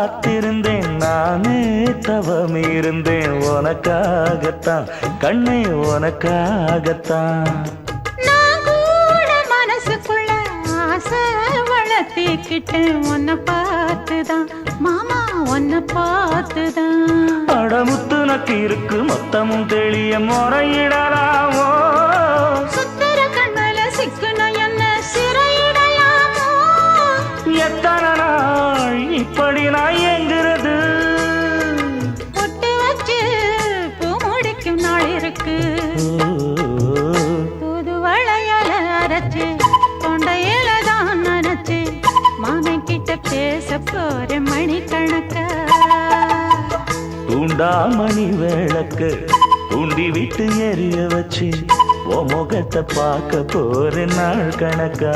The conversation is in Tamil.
காத்திருந்தேன் நானே தவம் இருந்தேன் உனக்காகத்தான் கண்ணே உனக்காகத்தான் நான் கூட மனசுக்குள்ள ஆசை வளர்த்திக்கிட்டேன் உன்னை பார்த்துதான் மாமா உன்னை பார்த்துதான் அடமுத்து நக்கு இருக்கு மொத்தமும் தெளிய முறையிடலாமோ சுத்தர கண்மல சிக்குன என்ன சிறையிடலாமோ எத்தனை நாள் இப்படி நான் எங்கிறது பொட்டு வச்சு பூ முடிக்கும் நாள் இருக்கு புது வளையல அரைச்சு தொண்டையில தான் நினைச்சு மாமன் கிட்ட பேச போற மணிக்கணக்கா தூண்டாமணி விளக்கு தூண்டி விட்டு எரிய வச்சு உன் முகத்தை பார்க்க போற நாள் கணக்கா